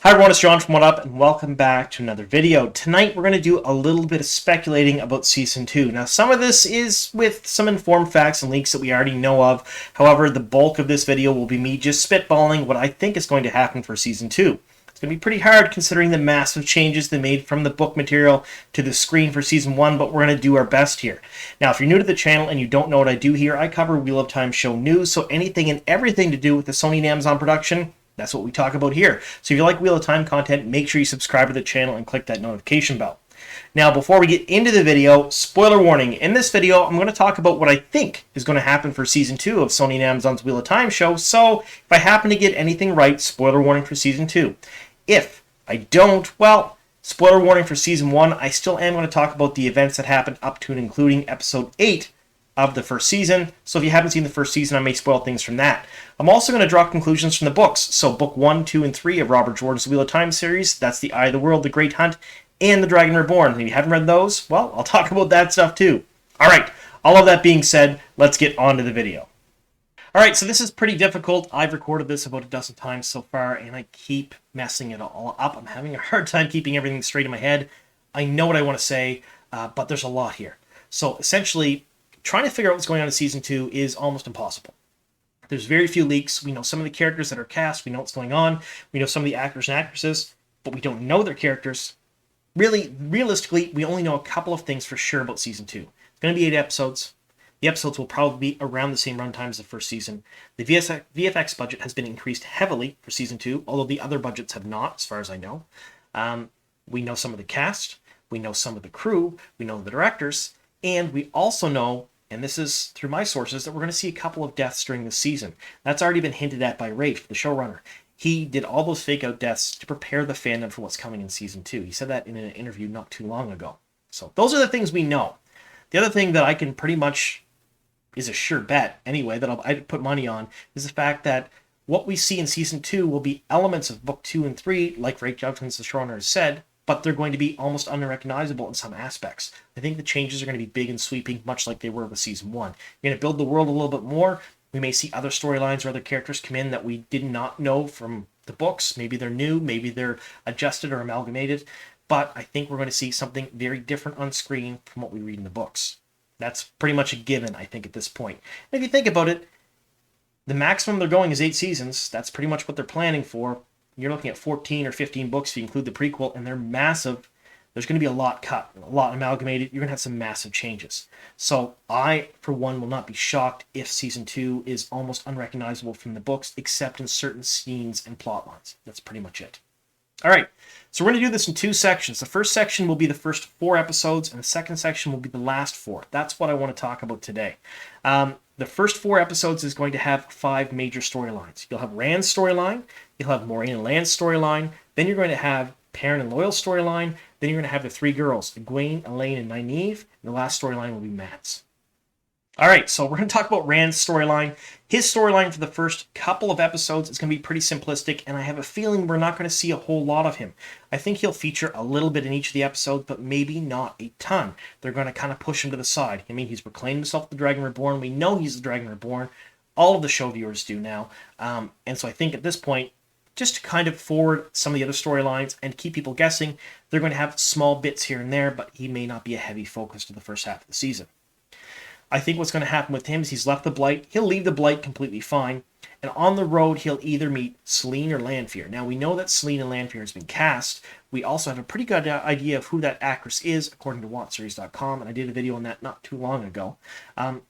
Hi everyone, it's John from What Up, and welcome back to another video. Tonight we're going to do a little bit of speculating about Season 2. Now some of this is with some informed facts and leaks that we already know of. However, the bulk of this video will be me just spitballing what I think is going to happen for Season 2. It's going to be pretty hard considering the massive changes they made from the book material to the screen for Season 1, but we're going to do our best here. Now, if you're new to the channel and you don't know what I do here, I cover Wheel of Time show news, so anything and everything to do with the Sony and Amazon production, that's what we talk about here. So if you like Wheel of Time content, make sure you subscribe to the channel and click that notification bell. Now, before we get into the video, spoiler warning. In this video, I'm going to talk about what I think is going to happen for Season 2 of Sony and Amazon's Wheel of Time show. So if I happen to get anything right, spoiler warning for Season 2. If I don't, well, spoiler warning for Season 1. I still am going to talk about the events that happened up to and including Episode 8 of the first season. So if you haven't seen the first season, I may spoil things from that. I'm also going to draw conclusions from the books. So book 1, 2, and 3 of Robert Jordan's Wheel of Time series. That's The Eye of the World, The Great Hunt, and The Dragon Reborn. If you haven't read those, well, I'll talk about that stuff too. Alright, all of that being said, let's get on to the video. Alright, so this is pretty difficult. I've recorded this about a dozen times so far, and I keep messing it all up. I'm having a hard time keeping everything straight in my head. I know what I want to say, but there's a lot here. So essentially, trying to figure out what's going on in Season 2 is almost impossible. There's very few leaks. We know some of the characters that are cast. We know what's going on. We know some of the actors and actresses, but we don't know their characters. Really, realistically, we only know a couple of things for sure about Season 2. It's going to be 8 episodes. The episodes will probably be around the same runtime as the first season. The VFX budget has been increased heavily for Season 2, although the other budgets have not, as far as I know. We know some of the cast. We know some of the crew. We know the directors. And we also know, and this is through my sources, that we're going to see a couple of deaths during this season. That's already been hinted at by Rafe, the showrunner. He did all those fake-out deaths to prepare the fandom for what's coming in Season 2. He said that in an interview not too long ago. So those are the things we know. The other thing that I can pretty much, is a sure bet anyway, that I'd put money on, is the fact that what we see in Season 2 will be elements of Book 2 and 3, like Rafe Judkins, the showrunner, has said, but they're going to be almost unrecognizable in some aspects. I think the changes are going to be big and sweeping, much like they were with Season 1. You're going to build the world a little bit more. We may see other storylines or other characters come in that we did not know from the books. Maybe they're new, maybe they're adjusted or amalgamated, but I think we're going to see something very different on screen from what we read in the books. That's pretty much a given, I think, at this point. And if you think about it, the maximum they're going is 8 seasons. That's pretty much what they're planning for. You're looking at 14 or 15 books if you include the prequel, and they're massive. There's going to be a lot cut, a lot amalgamated. You're going to have some massive changes. So I, for one, will not be shocked if Season 2 is almost unrecognizable from the books, except in certain scenes and plot lines. That's pretty much it. All right, so we're going to do this in 2 sections. The first section will be the first 4 episodes, and the second section will be the last 4. That's what I want to talk about today. The first 4 episodes is going to have 5 major storylines. You'll have Rand's storyline, you'll have Moiraine and Lan's storyline, then you're going to have Perrin and Loial's storyline, then you're going to have the 3 girls, Egwene, Elaine, and Nynaeve, and the last storyline will be Matt's. Alright, so we're going to talk about Rand's storyline. His storyline for the first couple of episodes is going to be pretty simplistic, and I have a feeling we're not going to see a whole lot of him. I think he'll feature a little bit in each of the episodes, but maybe not a ton. They're going to kind of push him to the side. I mean, he's proclaimed himself the Dragon Reborn. We know he's the Dragon Reborn. All of the show viewers do now. And so I think at this point, just to kind of forward some of the other storylines and keep people guessing, they're going to have small bits here and there, but he may not be a heavy focus to the first half of the season. I think what's going to happen with him is he's left the Blight. He'll leave the Blight completely fine. And on the road, he'll either meet Selene or Lanfear. Now, we know that Selene and Lanfear has been cast. We also have a pretty good idea of who that actress is, according to WatchSeries.com, and I did a video on that not too long ago.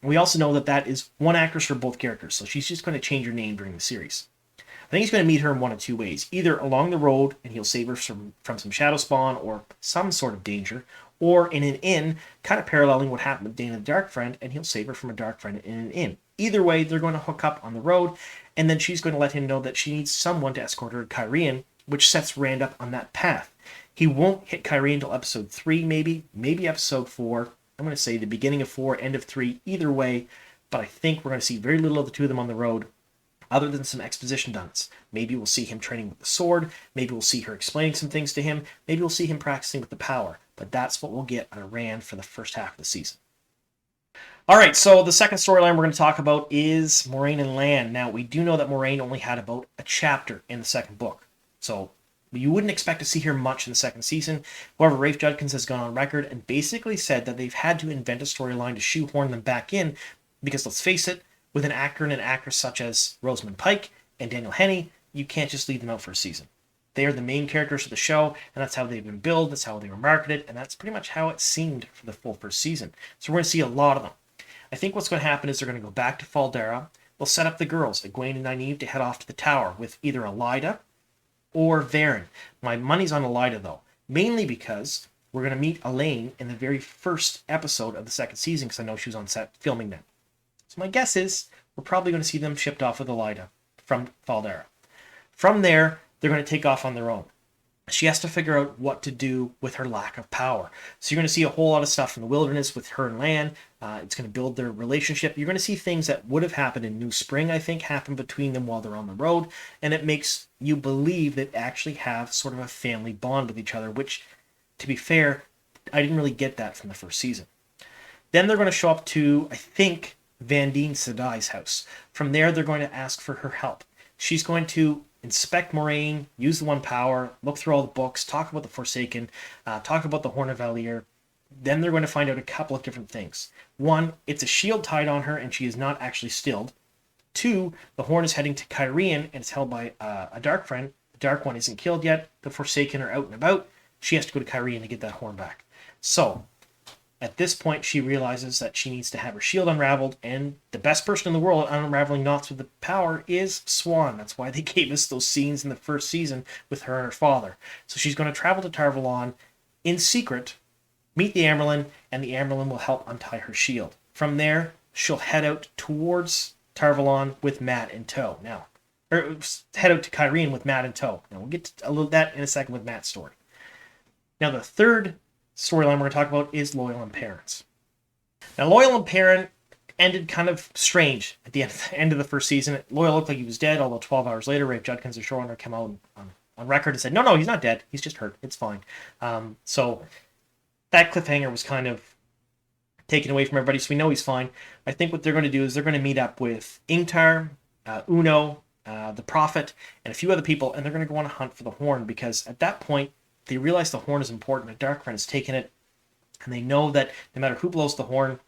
We also know that that is one actress for both characters, so she's just going to change her name during the series. I think he's going to meet her in one of 2 ways. Either along the road, and he'll save her from some shadow spawn or some sort of danger, or in an inn, kind of paralleling what happened with Dana the Dark Friend, and he'll save her from a Dark Friend in an inn. Either way, they're going to hook up on the road, and then she's going to let him know that she needs someone to escort her to Cairhien, which sets Rand up on that path. He won't hit Cairhien until episode 3, maybe episode 4. I'm going to say the beginning of 4, end of 3, either way, but I think we're going to see very little of the 2 of them on the road, other than some exposition dunce. Maybe we'll see him training with the sword, maybe we'll see her explaining some things to him, maybe we'll see him practicing with the power, but that's what we'll get out of Rand for the first half of the season. Alright, so the second storyline we're going to talk about is Moiraine and Lan. Now, we do know that Moiraine only had about a chapter in the second book, so You wouldn't expect to see her much in the second season. However, Rafe Judkins has gone on record and basically said that they've had to invent a storyline to shoehorn them back in because, let's face it, with an actor and an actress such as Rosamund Pike and Daniel Henney, you can't just leave them out for a season. They are the main characters of the show, and that's how they've been billed, that's how they were marketed, and that's pretty much how it seemed for the full first season. So we're going to see a lot of them. I think what's going to happen is they're going to go back to Faldera. They'll set up the girls, Egwene and Nynaeve, to head off to the tower with either Elaida or Varen. My money's on Elaida, though, mainly because we're going to meet Elaine in the very first episode of the second season, because I know she was on set filming then. So my guess is we're probably going to see them shipped off with Elaida from Faldera. From there, they're going to take off on their own. She has to figure out what to do with her lack of power. So you're going to see a whole lot of stuff in the wilderness with her and Lan. It's going to build their relationship. You're going to see things that would have happened in New Spring, I think, happen between them while they're on the road. And it makes you believe they actually have sort of a family bond with each other, which, to be fair, I didn't really get that from the first season. Then they're going to show up to, I think, Vandene Sedai's house. From there, they're going to ask for her help. She's going to inspect Moiraine, use the One Power, look through all the books, talk about the Forsaken, talk about the Horn of Valir. Then they're going to find out a couple of different things. One, it's a shield tied on her and she is not actually stilled. Two, the Horn is heading to Cairhien and it's held by a Dark Friend. The Dark One isn't killed yet. The Forsaken are out and about. She has to go to Cairhien to get that Horn back. So, at this point, she realizes that she needs to have her shield unraveled, and the best person in the world at unraveling knots with the power is Swan. That's why they gave us those scenes in the first season with her and her father. So she's going to travel to Tar Valon in secret, meet the Amyrlin, and the Amyrlin will help untie her shield. From there, she'll head out towards Tar Valon with Mat in tow. Head out to Cairhien with Mat in tow. Now, we'll get to a little that in a second with Mat's story. Now, the third storyline we're going to talk about is Loial and Perrin's. Now, Loial and Perrin ended kind of strange at the end of the first season. Loial looked like he was dead, although 12 hours later, Rafe Judkins, the showrunner, came out on record and said, no, he's not dead. He's just hurt. It's fine. So that cliffhanger was kind of taken away from everybody, so we know he's fine. I think what they're going to do is they're going to meet up with Ingtar, Uno, the Prophet, and a few other people, and they're going to go on a hunt for the Horn, because at that point, they realize the Horn is important. A Dark Friend has taken it, and they know that no matter who blows the Horn,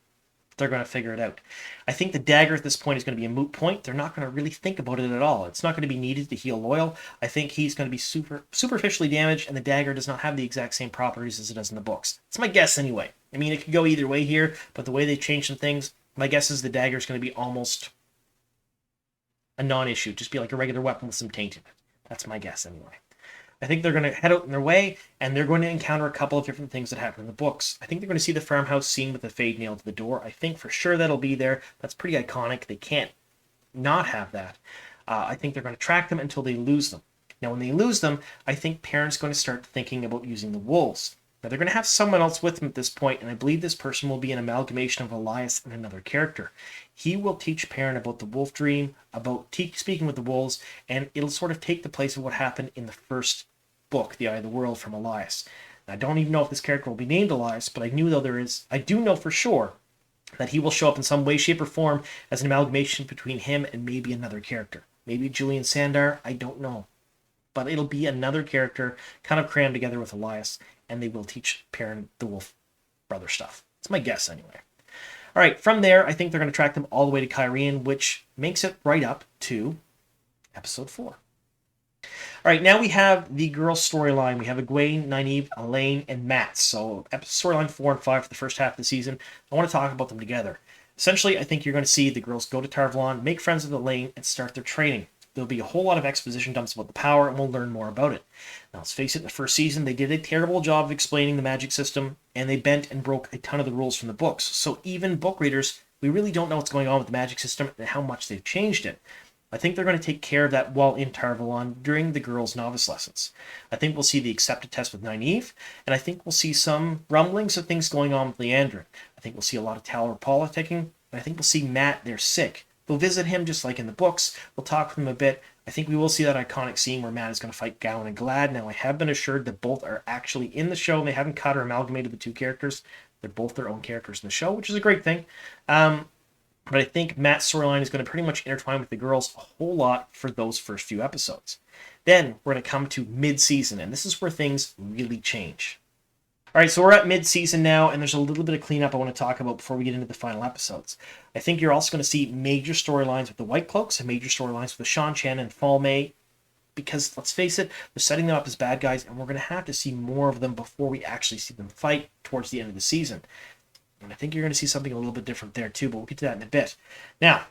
they're going to figure it out. I think the dagger at this point is going to be a moot point. They're not going to really think about it at all. It's not going to be needed to heal Loial. I think he's going to be superficially damaged, and the dagger does not have the exact same properties as it does in the books. It's my guess anyway. I mean, it could go either way here, but the way they changed some things, my guess is the dagger is going to be almost a non-issue. Just be like a regular weapon with some taint in it. That's my guess anyway. I think they're going to head out on their way, and they're going to encounter a couple of different things that happen in the books. I think they're going to see the farmhouse scene with the fade nailed to the door. I think for sure that'll be there. That's pretty iconic. They can't not have that. I think they're going to track them until they lose them. Now, when they lose them, I think Perrin's going to start thinking about using the wolves. Now, they're going to have someone else with them at this point, and I believe this person will be an amalgamation of Elias and another character. He will teach Perrin about the wolf dream, about speaking with the wolves, and it'll sort of take the place of what happened in the first book, The Eye of the World, from Elias. I don't even know if this character will be named Elias, but I do know for sure that he will show up in some way, shape, or form as an amalgamation between him and maybe another character. Maybe Julian Sandar, I don't know. But it'll be another character kind of crammed together with Elias, and they will teach Perrin the Wolf Brother stuff. It's my guess anyway. All right, from there, I think they're going to track them all the way to Cairhien, which makes it right up to episode 4. All right, now we have the girls' storyline. We have Egwene, Nynaeve, Elaine, and Mat. So storyline 4 and 5 for the first half of the season. I want to talk about them together. Essentially, I think you're going to see the girls go to Tar Valon, make friends with Elaine, and start their training. There'll be a whole lot of exposition dumps about the power, and we'll learn more about it. Now, let's face it, in the first season, they did a terrible job of explaining the magic system, and they bent and broke a ton of the rules from the books. So even book readers, we really don't know what's going on with the magic system and how much they've changed it. I think they're going to take care of that while in Tar Valon during the girls' novice lessons. I think we'll see the accepted test with Nynaeve, and I think we'll see some rumblings of things going on with Liandrin. I think we'll see a lot of Tower politicking, and I think we'll see Mat there sick. They'll visit him just like in the books. We'll talk with him a bit. I think we will see that iconic scene where Mat is going to fight Gowan and Glad. Now, I have been assured that both are actually in the show, and they haven't cut or amalgamated the two characters. They're both their own characters in the show, which is a great thing. But I think Mat's storyline is going to pretty much intertwine with the girls a whole lot for those first few episodes. Then we're going to come to mid-season, and this is where things really change. All right, so we're at mid-season now, and there's a little bit of cleanup I want to talk about before we get into the final episodes. I think you're also going to see major storylines with the White Cloaks and major storylines with Seanchan and Falme, because let's face it, they're setting them up as bad guys, and we're going to have to see more of them before we actually see them fight towards the end of the season. And I think you're going to see something a little bit different there too, but we'll get to that in a bit. Now,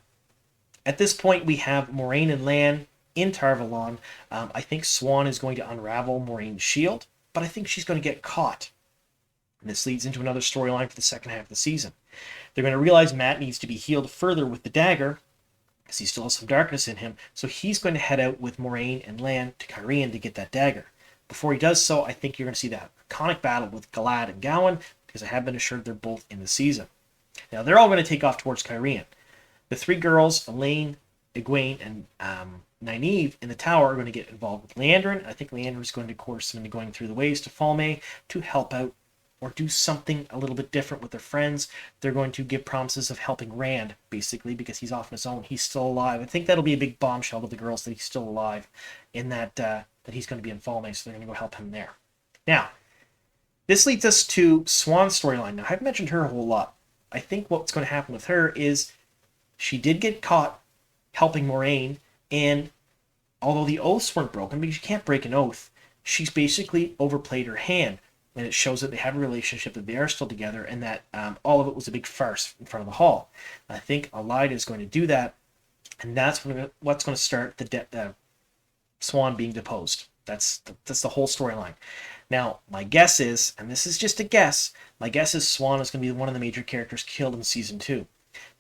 at this point, we have Moiraine and Lan in Tar Valon. I think Siuan is going to unravel Moraine's shield, but I think she's going to get caught. And this leads into another storyline for the second half of the season. They're going to realize Mat needs to be healed further with the dagger, because he still has some darkness in him, so he's going to head out with Moiraine and Lan to Cairhien to get that dagger. Before he does so, I think you're going to see that iconic battle with Galad and Gawain, because I have been assured they're both in the season. Now, they're all going to take off towards Cairhien. The three girls, Elaine, Egwene, and Nynaeve in the tower are going to get involved with Liandrin. I think Liandrin is going to coerce them into going through the ways to Falme to help out or do something a little bit different with their friends. They're going to give promises of helping Rand, basically, because he's off on his own. He's still alive. I think that'll be a big bombshell to the girls that he's still alive, in that he's going to be in Falme, so they're going to go help him there. Now, this leads us to Siuan's storyline. Now, I've mentioned her a whole lot. I think what's going to happen with her is she did get caught helping Moiraine, and although the oaths weren't broken, because you can't break an oath, she's basically overplayed her hand. And it shows that they have a relationship, that they are still together, and that all of it was a big farce in front of the hall. I think Elaida is going to do that, and that's what's going to start the Siuan being deposed. That's the whole storyline. Now, my guess is, and this is just a guess, my guess is Siuan is going to be one of the major characters killed in Season 2.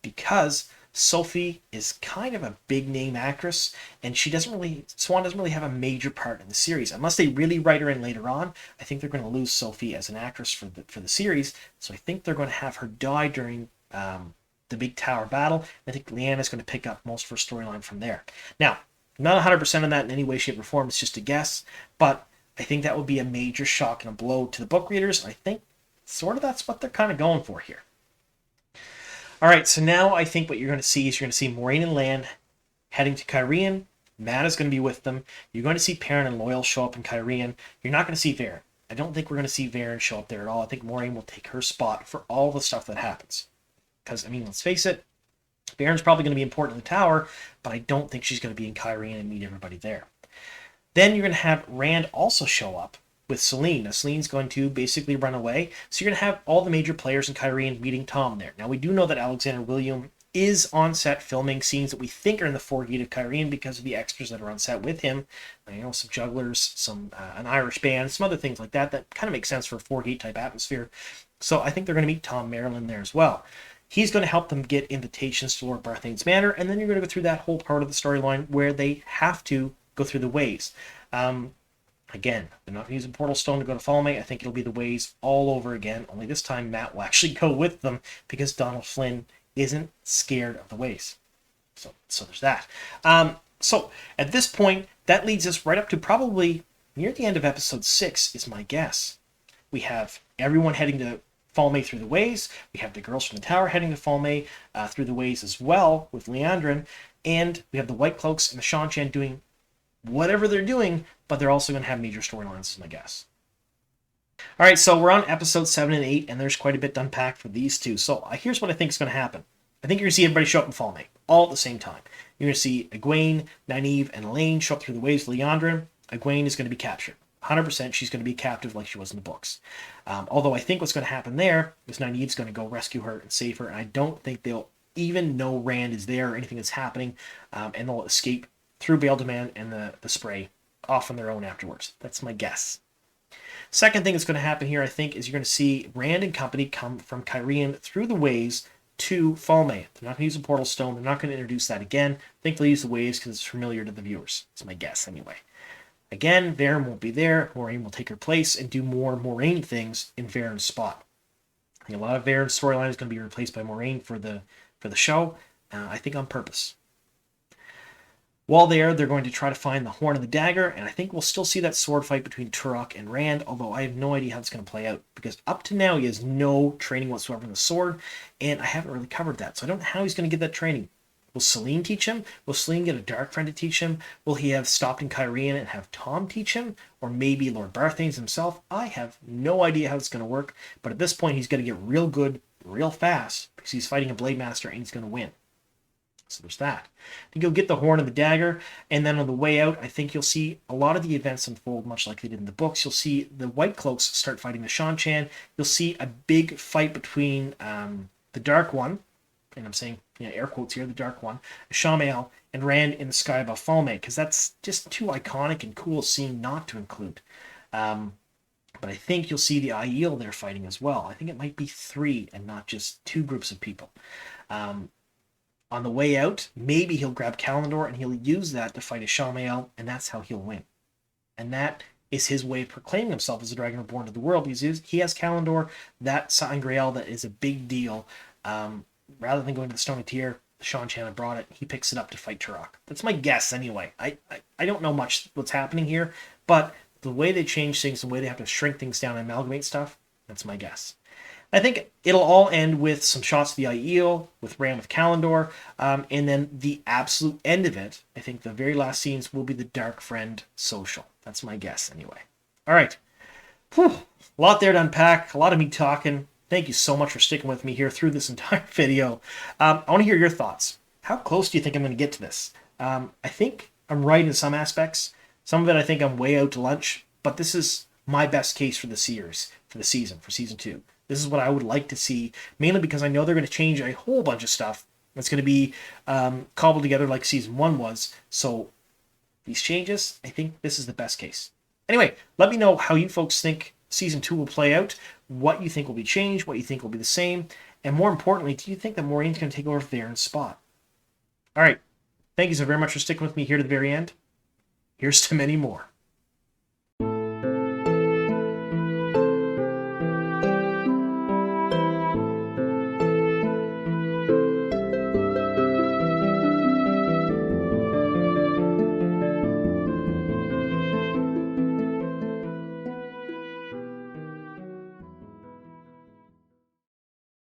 Because Sophie is kind of a big name actress, and Siuan doesn't really have a major part in the series. Unless they really write her in later on, I think they're going to lose Sophie as an actress for the series. So I think they're going to have her die during the big tower battle. I think Lyanna is going to pick up most of her storyline from there. Now, I'm not 100% on that in any way, shape, or form. It's just a guess, but I think that would be a major shock and a blow to the book readers. I think sort of that's what they're kind of going for here. All right, so now I think what you're going to see is you're going to see Moiraine and Lan heading to Cairhien. Mat is going to be with them. You're going to see Perrin and Loial show up in Cairhien. You're not going to see Varen. I don't think we're going to see Varen show up there at all. I think Moiraine will take her spot for all the stuff that happens. Because, I mean, let's face it, Varen's probably going to be important in the tower, but I don't think she's going to be in Cairhien and meet everybody there. Then you're going to have Rand also show up with Selene. Now, Selene's going to basically run away, so you're going to have all the major players in Cairhien meeting Tom there. Now, we do know that Alexander William is on set filming scenes that we think are in the Foregate of Cairhien because of the extras that are on set with him. You know, some jugglers, an Irish band, some other things like that kind of make sense for a Foregate type atmosphere. So I think they're going to meet Tom Marilyn there as well. He's going to help them get invitations to Lord Barthane's Manor, and then you're going to go through that whole part of the storyline where they have to go through the ways. Again, they're not going to use a portal stone to go to Falme. I think it'll be the ways all over again, only this time Mat will actually go with them because Donald Flynn isn't scared of the ways. So there's that. So at this point, that leads us right up to probably near the end of episode 6 is my guess. We have everyone heading to Falme through the ways. We have the girls from the tower heading to Falme through the ways as well with Liandrin. And we have the White Cloaks and the Seanchan doing whatever they're doing, but they're also going to have major storylines, is my guess. All right, so we're on episode 7 and 8, and there's quite a bit to unpack for these two. So here's what I think is going to happen. I think you're going to see everybody show up in Falme, all at the same time. You're going to see Egwene, Nynaeve, and Elaine show up through the waves of Liandrin. Egwene is going to be captured. 100% she's going to be captive like she was in the books. Although I think what's going to happen there is Nynaeve's going to go rescue her and save her, and I don't think they'll even know Rand is there or anything that's happening, and they'll escape through Bael Demand and the spray off on their own afterwards. That's my guess. Second thing that's going to happen here, I think, is you're going to see Rand and company come from Cairhien through the ways to Falme. They're not going to use a portal stone. They're not going to introduce that again. I think they'll use the waves because it's familiar to the viewers. That's my guess anyway. Again, Varen won't be there. Moiraine will take her place and do more Moiraine things in Varen's spot. I think a lot of Varen's storyline is going to be replaced by Moiraine for the show. I think on purpose. While they're going to try to find the horn and the dagger, and I think we'll still see that sword fight between Turok and Rand, although I have no idea how it's going to play out, because up to now he has no training whatsoever in the sword, and I haven't really covered that, so I don't know how he's going to get that training. Will Selene teach him? Will Selene get a dark friend to teach him? Will he have stopped in Kyrie and have Tom teach him? Or maybe Lord Barthanes himself? I have no idea how it's going to work, but at this point he's going to get real good real fast because he's fighting a Blade Master and he's going to win. So there's that. I think you'll get the Horn and the Dagger, and then on the way out, I think you'll see a lot of the events unfold much like they did in the books. You'll see the White Cloaks start fighting the Shan-Chan. You'll see a big fight between the Dark One, and I'm saying air quotes here, the Dark One, Shamael, and Rand in the sky above Falme, because that's just too iconic and cool a scene not to include. But I think you'll see the Aiel there fighting as well. I think it might be 3 and not just 2 groups of people. On the way out, maybe he'll grab Kalandor and he'll use that to fight a Shamael, and that's how he'll win. And that is his way of proclaiming himself as a dragon reborn to the world, because he has Kalandor, that sangreal that is a big deal. Rather than going to the Stone of Tyr, the Shan-Chan brought it, he picks it up to fight Turok. That's my guess anyway. I don't know much what's happening here, but the way they change things, the way they have to shrink things down and amalgamate stuff, that's my guess. I think it'll all end with some shots of the Aiel, with Rand with Kalandor, and then the absolute end of it, I think the very last scenes will be the Dark Friend social. That's my guess anyway. All right. Whew. A lot there to unpack, a lot of me talking. Thank you so much for sticking with me here through this entire video. I want to hear your thoughts. How close do you think I'm going to get to this? I think I'm right in some aspects. Some of it I think I'm way out to lunch, but this is my best case for the series, for season 2. This is what I would like to see, mainly because I know they're going to change a whole bunch of stuff. It's going to be cobbled together like season 1 was. So these changes, I think this is the best case. Anyway, let me know how you folks think season 2 will play out, what you think will be changed, what you think will be the same, and more importantly, do you think that Moiraine's going to take over Varen's spot? All right, thank you so very much for sticking with me here to the very end. Here's to many more.